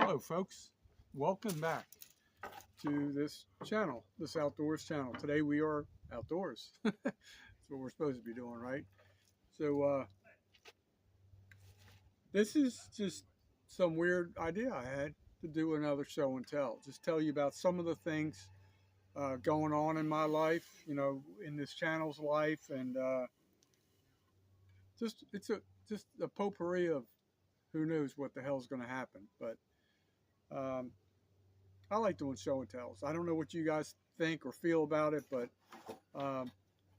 Hello folks, welcome back to this channel, this outdoors channel. Today we are outdoors. That's what we're supposed to be doing, right? So this is just some weird idea I had to do another show and tell. Just tell you about some of the things going on in my life, in this channel's life, and it's a potpourri of who knows what the hell's going to happen. But um, I like doing show and tells. I don't know what you guys think or feel about it, but um,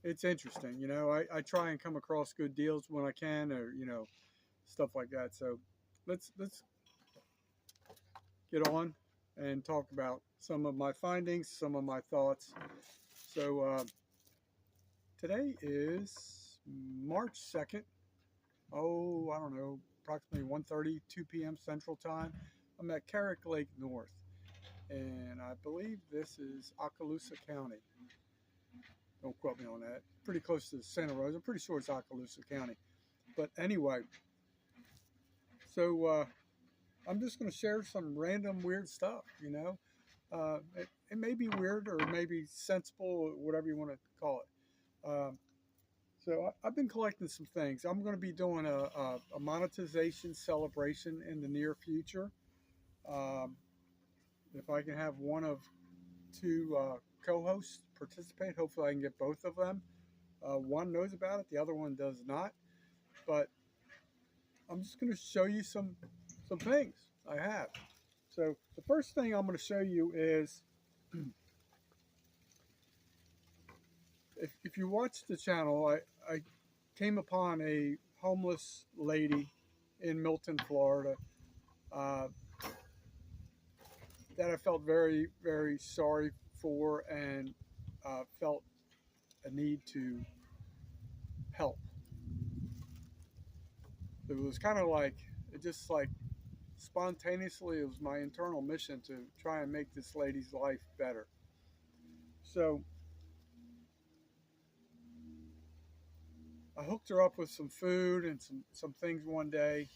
it's interesting. I try and come across good deals when I can, or stuff like that. So let's get on and talk about some of my findings, some of my thoughts. So today is March 2nd. Oh, I don't know, approximately 1:30, 2 p.m. Central Time. I'm at Carrick Lake North, and I believe this is Okaloosa County. Don't quote me on that. Pretty close to Santa Rosa. I'm pretty sure it's Okaloosa County. But anyway, so I'm just going to share some random weird stuff, it may be weird or maybe sensible, or whatever you want to call it. So I've been collecting some things. I'm going to be doing a monetization celebration in the near future. Um, if I can have one of two co-hosts participate, hopefully I can get both of them. One knows about it, the other one does not. But I'm just going to show you some things I have. So the first thing I'm going to show you is, if you watch the channel, I came upon a homeless lady in Milton, Florida, uh, that I felt very, very sorry for, and felt a need to help. It was kind of like, it just like spontaneously, it was my internal mission to try and make this lady's life better. So I hooked her up with some food and some things one day,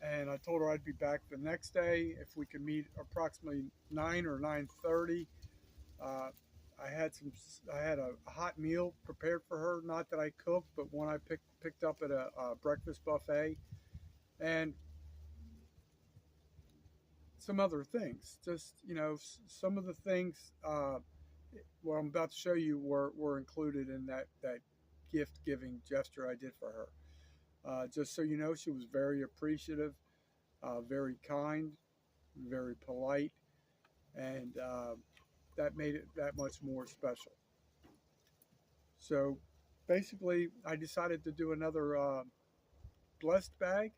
and I told her I'd be back the next day if we could meet approximately 9 or 9:30. Uh, I had a hot meal prepared for her, not that I cooked, but one I picked up at a breakfast buffet, and some other things. Just some of the things what I'm about to show you were included in that gift giving gesture I did for her. Just so you know, she was very appreciative, very kind, very polite, and that made it that much more special. So basically, I decided to do another blessed bag,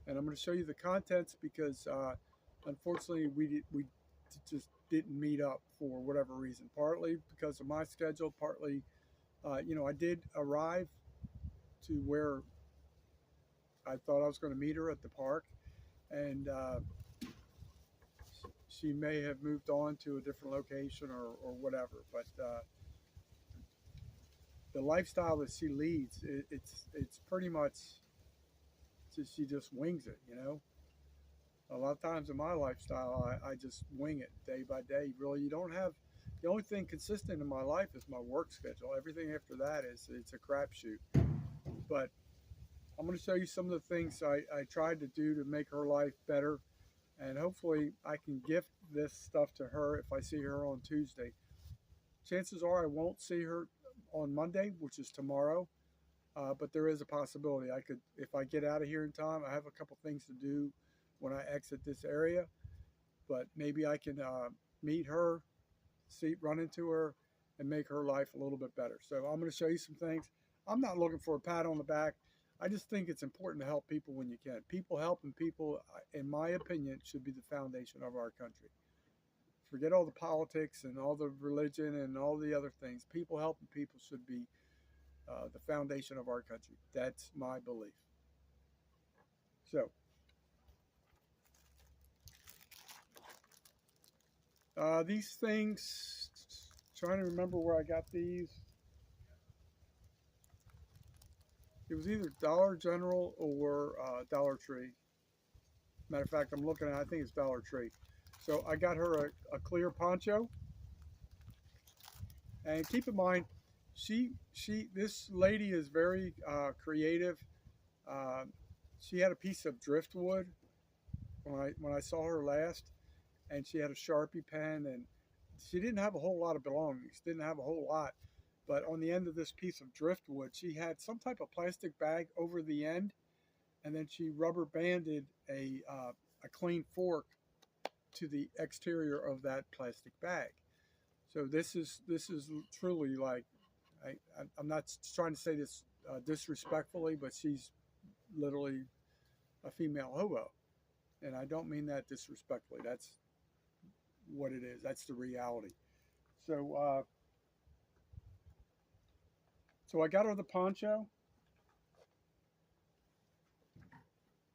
and I'm going to show you the contents because unfortunately we just didn't meet up for whatever reason. Partly because of my schedule, partly I did arrive to where I thought I was going to meet her at the park, and she may have moved on to a different location or whatever. But the lifestyle that she leads, it's pretty much she just wings it. A lot of times in my lifestyle, I just wing it day by day. Really, you don't have, the only thing consistent in my life is my work schedule. Everything after that it's a crapshoot. But I'm going to show you some of the things I tried to do to make her life better, and hopefully I can gift this stuff to her if I see her on Tuesday. Chances are I won't see her on Monday, which is tomorrow, but there is a possibility I could, if I get out of here in time. I have a couple things to do when I exit this area, but maybe I can meet her, run into her, and make her life a little bit better. So I'm going to show you some things. I'm not looking for a pat on the back. I just think it's important to help people when you can. People helping people, in my opinion, should be the foundation of our country. Forget all the politics and all the religion and all the other things. People helping people should be the foundation of our country. That's my belief. So these things, trying to remember where I got these. It was either Dollar General or Dollar Tree. Matter of fact, I'm looking at, I think it's Dollar Tree. So I got her a clear poncho. And keep in mind, this lady is very creative. Uh, she had a piece of driftwood when I saw her last, and she had a Sharpie pen, and she didn't have a whole lot of belongings. Didn't have a whole lot, but on the end of this piece of driftwood, she had some type of plastic bag over the end, and then she rubber banded a clean fork to the exterior of that plastic bag. So this is truly like I'm not trying to say this disrespectfully, but she's literally a female hobo, and I don't mean that disrespectfully. That's what it is. That's the reality. So so I got her the poncho.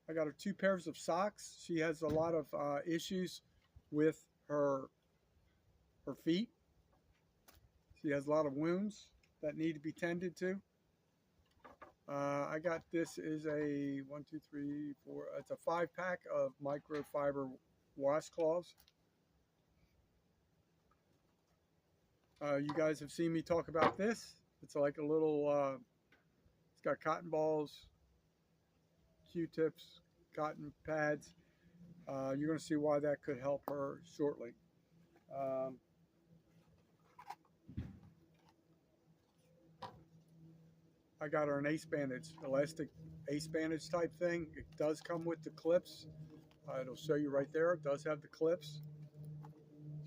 I got her two pairs of socks. She has a lot of issues with her feet. She has a lot of wounds that need to be tended to. I got this is a one, two, three, four. It's a 5-pack of microfiber washcloths. You guys have seen me talk about this. It's like a little. It's got cotton balls, Q-tips, cotton pads. You're going to see why that could help her shortly. Um, I got her an ace bandage, elastic ace bandage type thing. It does come with the clips. It'll show you right there. It does have the clips.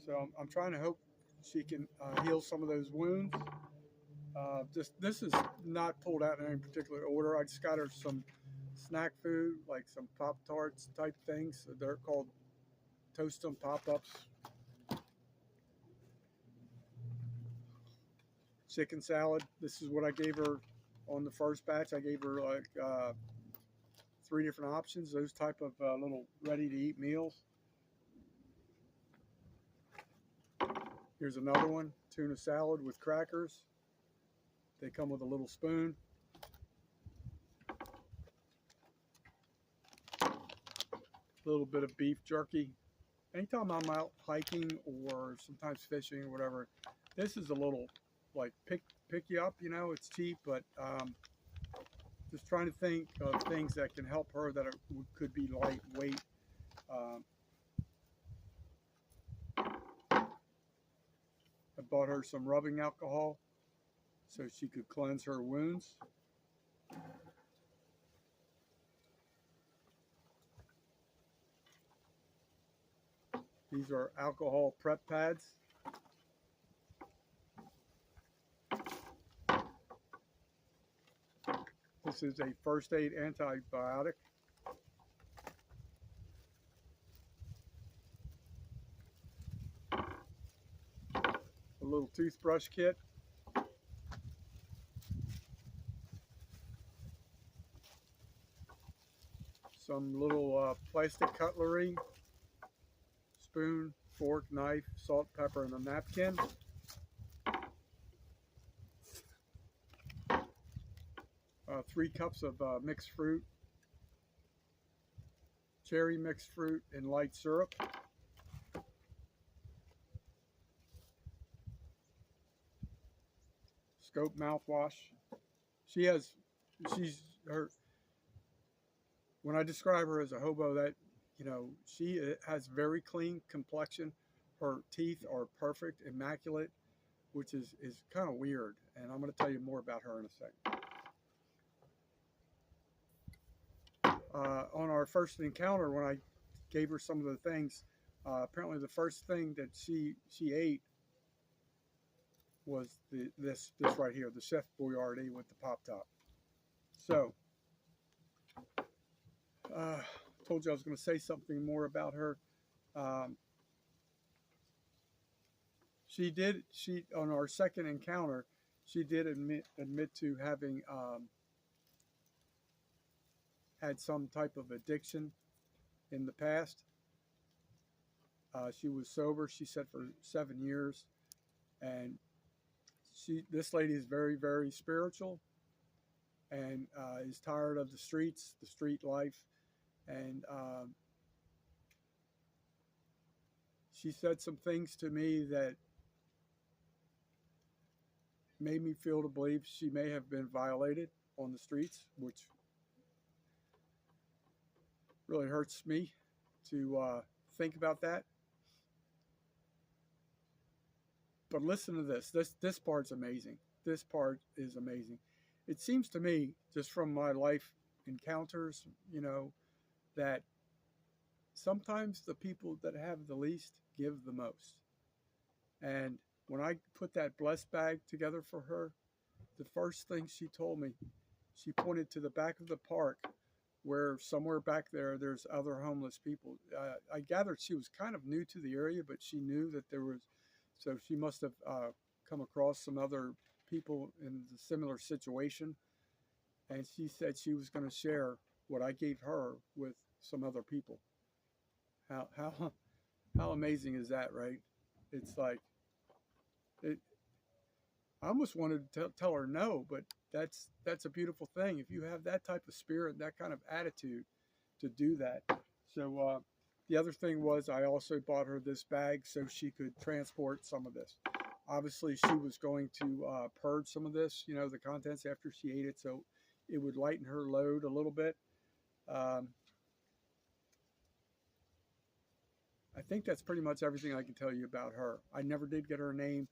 So I'm trying to hope she can heal some of those wounds. This is not pulled out in any particular order. I just got her some snack food, like some Pop Tarts type things. They're called Toast 'em Pop-Ups. Chicken salad. This is what I gave her on the first batch. I gave her like 3 different options, those type of little ready-to-eat meals. Here's another one, tuna salad with crackers. They come with a little spoon. A little bit of beef jerky. Anytime I'm out hiking or sometimes fishing or whatever, this is a little like pick you up. You know, it's cheap, but just trying to think of things that can help her that could be lightweight. Um, I bought her some rubbing alcohol so she could cleanse her wounds. These are alcohol prep pads. This is a first aid antibiotic. A little toothbrush kit. Some little plastic cutlery. Spoon, fork, knife, salt, pepper, and a napkin. 3 cups of mixed fruit, cherry mixed fruit and light syrup. Scope mouthwash. She's her. When I describe her as a hobo, that she has very clean complexion. Her teeth are perfect, immaculate, which is kind of weird. And I'm going to tell you more about her in a second. On our first encounter, when I gave her some of the things, apparently the first thing that she ate was this right here, the Chef Boyardee with the pop top. So, told you I was going to say something more about her. She on our second encounter, she did admit to having had some type of addiction in the past. She was sober, she said, for 7 years, and this lady is very, very spiritual, and is tired of the streets, the street life, and she said some things to me that made me feel to believe she may have been violated on the streets, which really hurts me to think about that. But listen to this. This part's amazing. This part is amazing. It seems to me, just from my life encounters, that sometimes the people that have the least give the most. And when I put that blessed bag together for her, the first thing she told me, she pointed to the back of the park where somewhere back there, there's other homeless people. I gathered she was kind of new to the area, but she knew that there was, so she must have come across some other people in a similar situation. And she said she was going to share what I gave her with some other people. How amazing is that, right? It's like, it, I almost wanted to tell her no, but that's a beautiful thing. If you have that type of spirit, that kind of attitude, to do that. So the other thing was I also bought her this bag so she could transport some of this. Obviously, she was going to purge some of this, the contents after she ate it, so it would lighten her load a little bit. I think that's pretty much everything I can tell you about her. I never did get her name,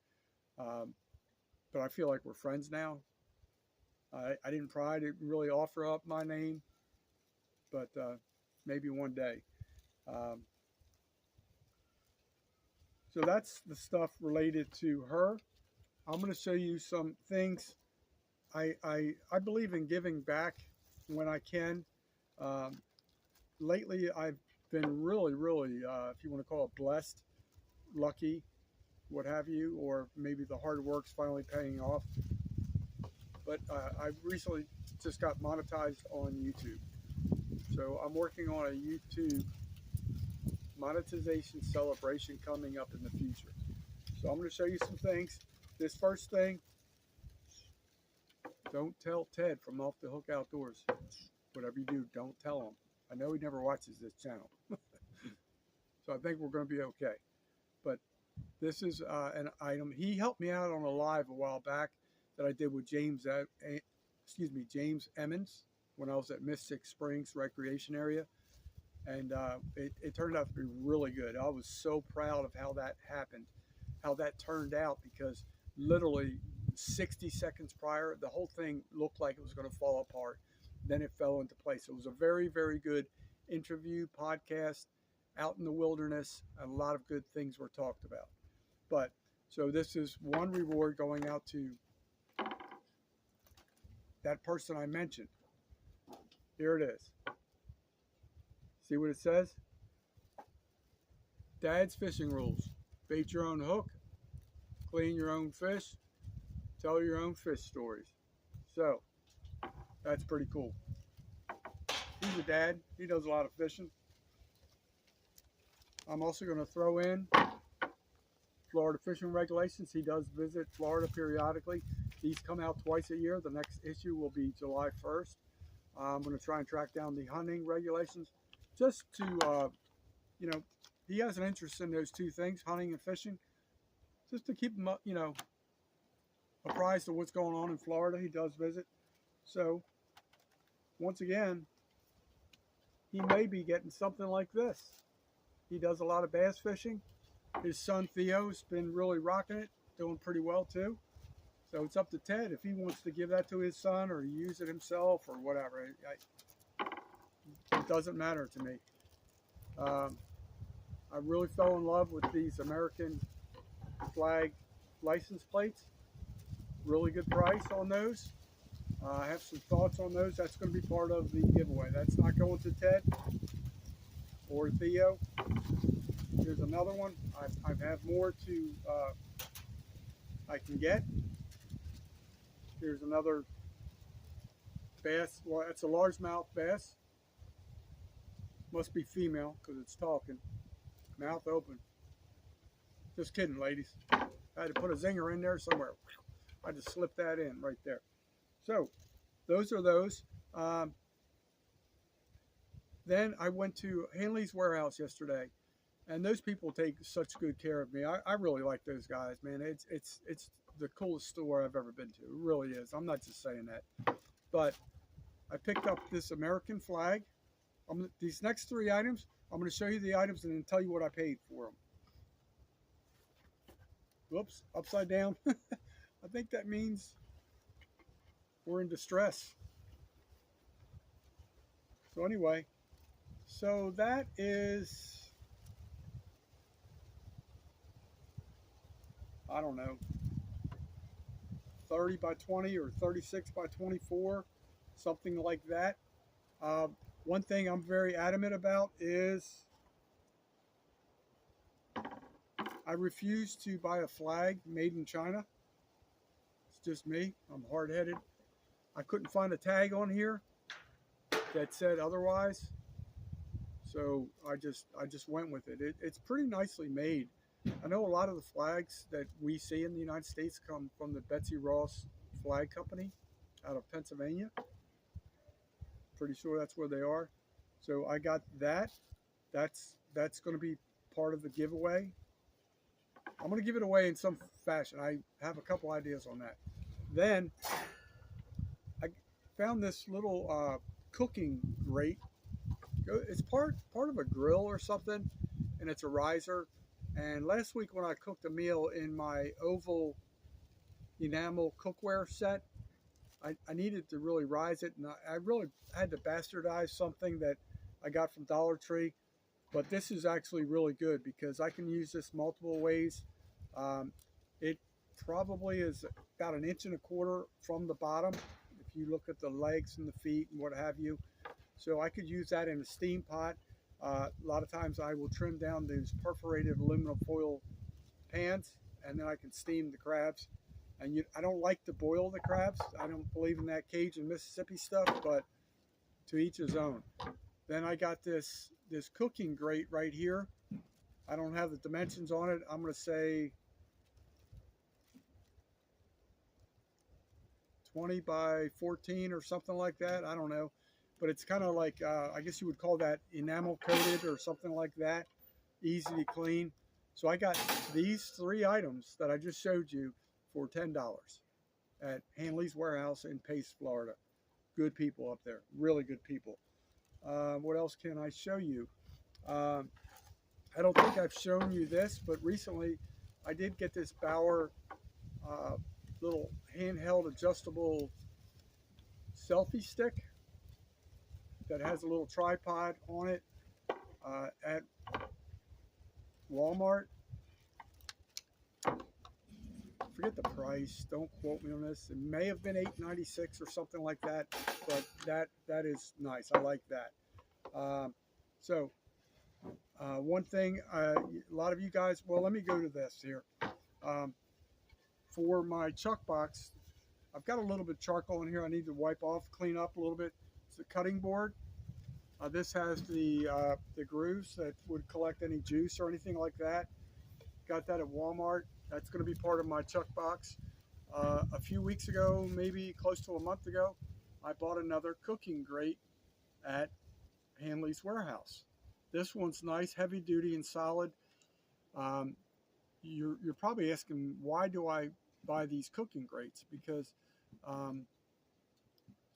but I feel like we're friends now. I didn't try to really offer up my name, but maybe one day. Um, so that's the stuff related to her. I'm going to show you some things. I believe in giving back when I can. Um, Lately, I've been really, really, if you want to call it blessed, lucky, what have you, or maybe the hard work's finally paying off. But I recently just got monetized on YouTube. So I'm working on a YouTube monetization celebration coming up in the future. So I'm going to show you some things. This first thing, don't tell Ted from Off the Hook Outdoors. Whatever you do, don't tell him. I know he never watches this channel. So I think we're going to be okay. But this is an item. He helped me out on a live a while back that I did with James Emmons when I was at Mystic Springs Recreation Area. And it turned out to be really good. I was so proud of how that happened, how that turned out, because literally 60 seconds prior, the whole thing looked like it was going to fall apart. Then it fell into place. It was a very, very good interview podcast out in the wilderness, and a lot of good things were talked about. But so this is one reward going out to that person I mentioned. Here it is. See what it says? Dad's Fishing Rules. Bait your own hook, clean your own fish, tell your own fish stories. So that's pretty cool. He's a dad. He does a lot of fishing. I'm also going to throw in Florida fishing regulations. He does visit Florida periodically. These come out twice a year. The next issue will be July 1st. I'm going to try and track down the hunting regulations just to, he has an interest in those two things, hunting and fishing, just to keep him up, apprised of what's going on in Florida. He does visit. So once again, he may be getting something like this. He does a lot of bass fishing. His son Theo's been really rocking it, doing pretty well too. So it's up to Ted if he wants to give that to his son or use it himself or whatever. It doesn't matter to me. I really fell in love with these American flag license plates. Really good price on those. I have some thoughts on those. That's going to be part of the giveaway. That's not going to Ted or Theo. Here's another one. I have more to I can get. Here's another bass. Well, it's a largemouth bass. Must be female because it's talking. Mouth open. Just kidding, ladies. I had to put a zinger in there somewhere. I just slipped that in right there. So those are those. Then I went to Hanley's Warehouse yesterday, And those people take such good care of me. I really like those guys, man. It's the coolest store I've ever been to. It really is. I'm not just saying that. But I picked up this American flag. These next three items, I'm going to show you the items and then tell you what I paid for them. Whoops, upside down. I think that means we're in distress. So anyway, so that is, I don't know, 30 by 20 or 36 by 24, something like that. One thing I'm very adamant about is I refuse to buy a flag made in China. It's just me. I'm hard-headed. I couldn't find a tag on here that said otherwise, so I just went with it. It's pretty nicely made. I know a lot of the flags that we see in the United States come from the Betsy Ross Flag Company out of Pennsylvania. Pretty sure that's where they are. So I got that. That's going to be part of the giveaway. I'm going to give it away in some fashion. I have a couple ideas on that. Then I found this little cooking grate. It's part of a grill or something, and it's a riser. And last week when I cooked a meal in my oval enamel cookware set, I needed to really rise it, and I really had to bastardize something that I got from Dollar Tree. But this is actually really good because I can use this multiple ways. It probably is about 1.25 inches from the bottom if you look at the legs and the feet and what have you. So I could use that in a steam pot. A lot of times I will trim down those perforated aluminum foil pans, and then I can steam the crabs. And I don't like to boil the crabs. I don't believe in that Cajun Mississippi stuff, but to each his own. Then I got this cooking grate right here. I don't have the dimensions on it. I'm going to say 20 by 14 or something like that. I don't know. But it's kind of like, I guess you would call that enamel coated or something like that. Easy to clean. So I got these three items that I just showed you for $10 at Hanley's Warehouse in Pace, Florida. Good people up there. Really good people. What else can I show you? I don't think I've shown you this, but recently I did get this Bauer little handheld adjustable selfie stick that has a little tripod on it at Walmart. Forget the price. Don't quote me on this. It may have been $8.96 or something like that, but that is nice. I like that. One thing, a lot of you guys, well, let me go to this here. For my chuck box, I've got a little bit of charcoal in here I need to wipe off, clean up a little bit. It's a cutting board. This has the grooves that would collect any juice or anything like that. Got that at Walmart. That's going to be part of my chuck box. A few weeks ago, maybe close to a month ago, I bought another cooking grate at Hanley's Warehouse. This one's nice, heavy duty and solid. You're probably asking, why do I buy these cooking grates? Because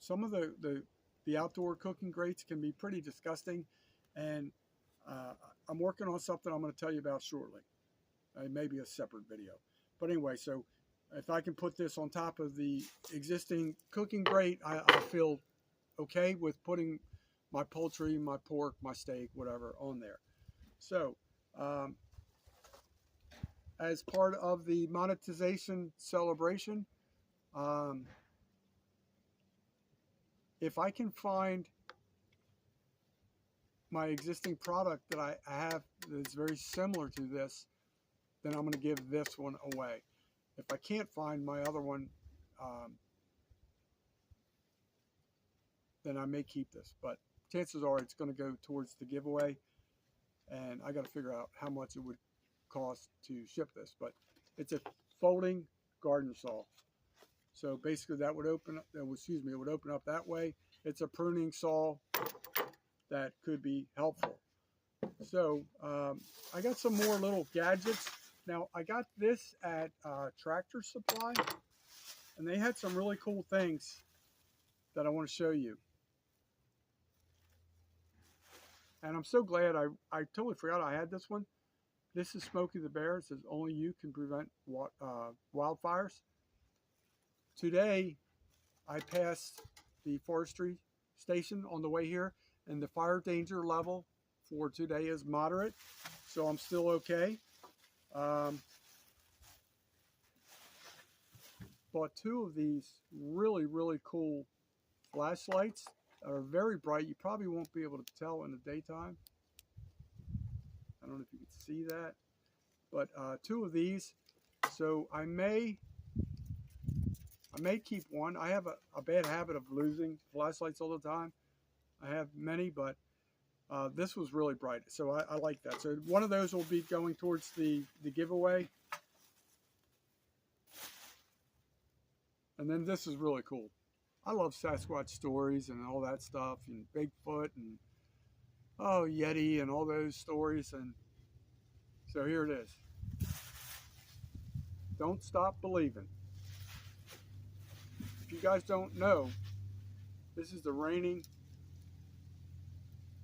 some of the outdoor cooking grates can be pretty disgusting, and I'm working on something I'm going to tell you about shortly. Maybe a separate video. But anyway, so if I can put this on top of the existing cooking grate, I'll feel okay with putting my poultry, my pork, my steak, whatever on there. So as part of the monetization celebration, if I can find my existing product that I have that's very similar to this, then I'm going to give this one away. If I can't find my other one, then I may keep this. But chances are it's going to go towards the giveaway, and I got to figure out how much it would cost to ship this. But it's a folding garden saw. So basically that would open up, it would open up that way. It's a pruning saw that could be helpful. So I got some more little gadgets. Now I got this at Tractor Supply, and they had some really cool things that I want to show you. And I'm so glad I totally forgot I had this one. This is Smokey the Bear. It says only you can prevent wildfires. Today I passed the forestry station on the way here, and the fire danger level for today is moderate, so I'm still okay. Bought two of these really cool flashlights that are very bright. You probably won't be able to tell in the daytime. I don't know if you can see that, but two of these. So I may keep one. I have a bad habit of losing flashlights all the time. I have many, but this was really bright, so I like that. So one of those will be going towards the giveaway. And then this is really cool. I love Sasquatch stories and all that stuff, and Bigfoot and Yeti and all those stories. And so here it is. Don't stop believing. If you guys don't know, this is the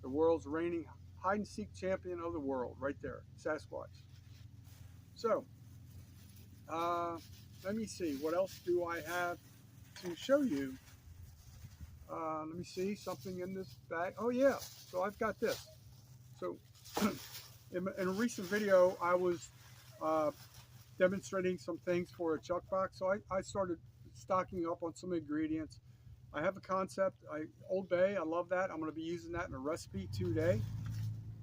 world's reigning hide and seek champion of the world, right there, Sasquatch. So, let me see, what else do I have to show you? Let me see, something in this bag. Oh yeah, so I've got this. So, in a recent video, I was demonstrating some things for a chuck box. So I started stocking up on some ingredients. I have a concept, Old Bay, I love that. I'm going to be using that in a recipe today.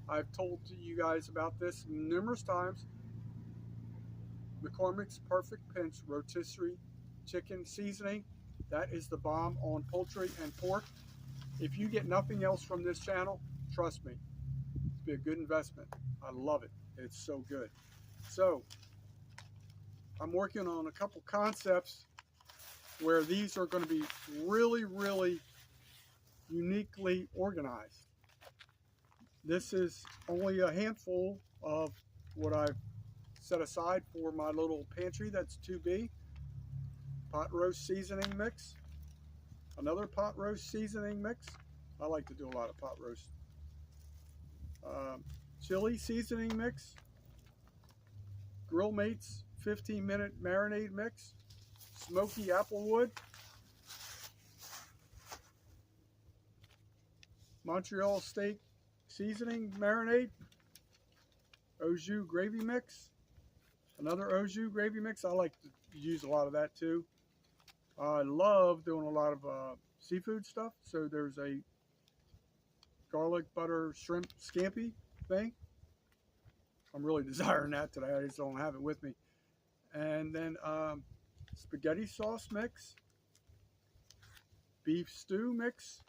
I've told you guys about this numerous times. McCormick's Perfect Pinch rotisserie chicken seasoning. That is the bomb on poultry and pork. If you get nothing else from this channel, trust me, it's be a good investment. I love it. It's so good. So I'm working on a couple concepts where these are going to be really uniquely organized. This is only a handful of what I've set aside for my little pantry that's 2B. Pot roast seasoning mix. Another pot roast seasoning mix. I like to do a lot of pot roast. Chili seasoning mix. Grill Mates 15-minute marinade mix. Smoky applewood. Montreal steak seasoning marinade. Au jus gravy mix. Another au jus gravy mix. I like to use a lot of that too. I love doing a lot of seafood stuff. So there's a garlic butter shrimp scampi thing. I'm really desiring that today. I just don't have it with me. And then spaghetti sauce mix. Beef stew mix.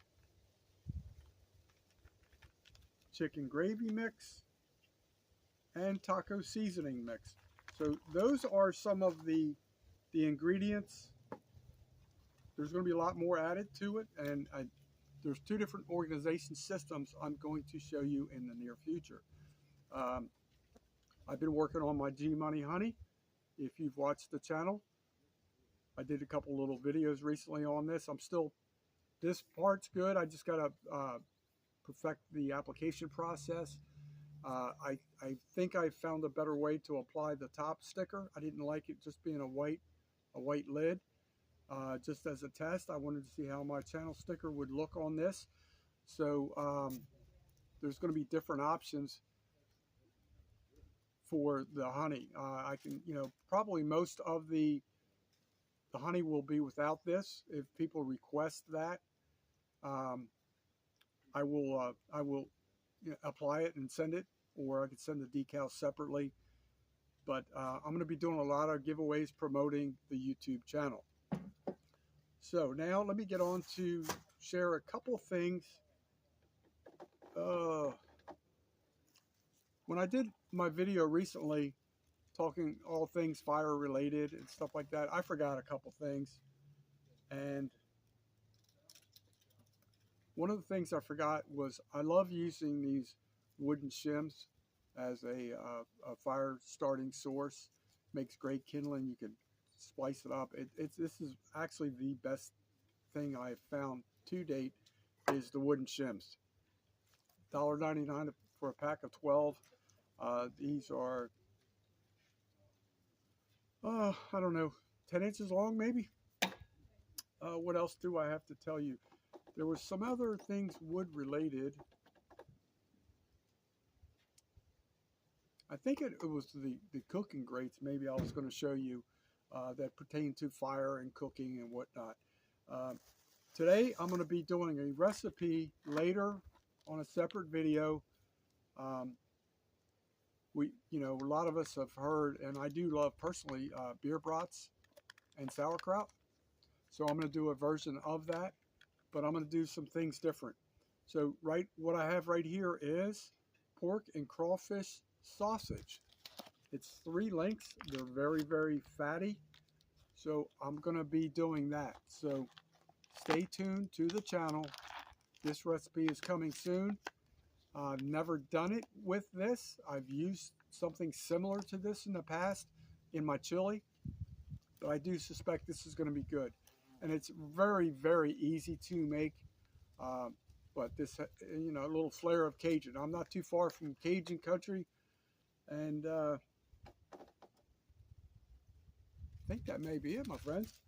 Chicken gravy mix. And taco seasoning mix. So those are some of the ingredients. There's going to be a lot more added to it, and there's two different organization systems I'm going to show you in the near future. I've been working on my G Money Honey. If you've watched the channel, I did a couple little videos recently on this. This part's good. I just got to perfect the application process. I think I found a better way to apply the top sticker. I didn't like it just being a white lid. Just as a test, I wanted to see how my channel sticker would look on this. So there's going to be different options for the honey. I can, probably most of the honey will be without this. If people request that, I will apply it and send it, or I could send the decals separately. But I'm going to be doing a lot of giveaways promoting the YouTube channel. So now let me get on to share a couple things. When I did my video recently talking all things fire related and stuff like that, I forgot a couple things. And one of the things I forgot was I love using these wooden shims as a fire starting source. Makes great kindling. You can splice it up. This is actually the best thing I have found to date is the wooden shims. $1.99 for a pack of 12. These are, I don't know, 10 inches long maybe. What else do I have to tell you? There were some other things wood related. I think it was the cooking grates maybe I was going to show you that pertain to fire and cooking and whatnot. Today I'm going to be doing a recipe later on a separate video. A lot of us have heard, and I do love personally, beer brats and sauerkraut. So I'm going to do a version of that, but I'm going to do some things different. So what I have right here is pork and crawfish sausage. It's 3 links. They're very, very fatty. So I'm going to be doing that. So stay tuned to the channel. This recipe is coming soon. I've never done it with this. I've used something similar to this in the past in my chili, but I do suspect this is going to be good. And it's very, very easy to make. But this, a little flair of Cajun. I'm not too far from Cajun country, and I think that may be it, my friends.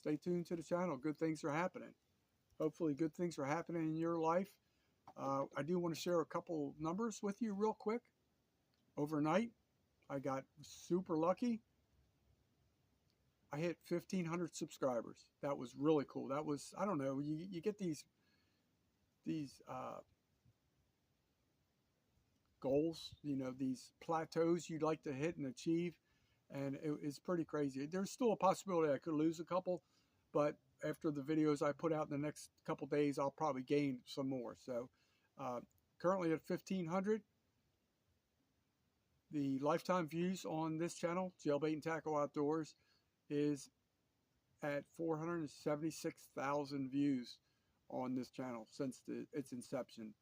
Stay tuned to the channel. Good things are happening. Hopefully good things are happening in your life. I do want to share a couple numbers with you real quick. Overnight, I got super lucky. I hit 1,500 subscribers. That was really cool. That was, I don't know, you get these goals, these plateaus you'd like to hit and achieve, and it's pretty crazy. There's still a possibility I could lose a couple, but after the videos I put out in the next couple days, I'll probably gain some more. So currently at 1,500. The lifetime views on this channel, Jailbait and Tackle Outdoors, is at 476,000 views on this channel since its inception,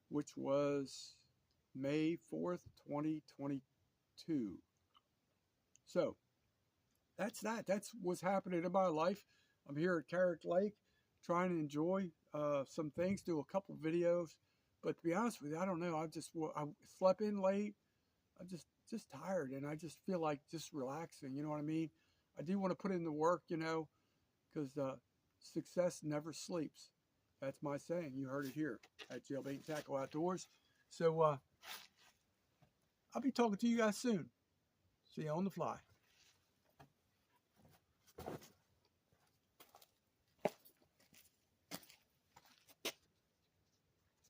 which was May 4th, 2022. So that's that. That's what's happening in my life. I'm here at Carrick Lake trying to enjoy some things, do a couple videos. But to be honest with you, I don't know. I slept in late. I'm just tired, and I just feel like just relaxing. You know what I mean? I do want to put in the work, because success never sleeps. That's my saying. You heard it here at Jailbait and Tackle Outdoors. So I'll be talking to you guys soon. See you on the fly.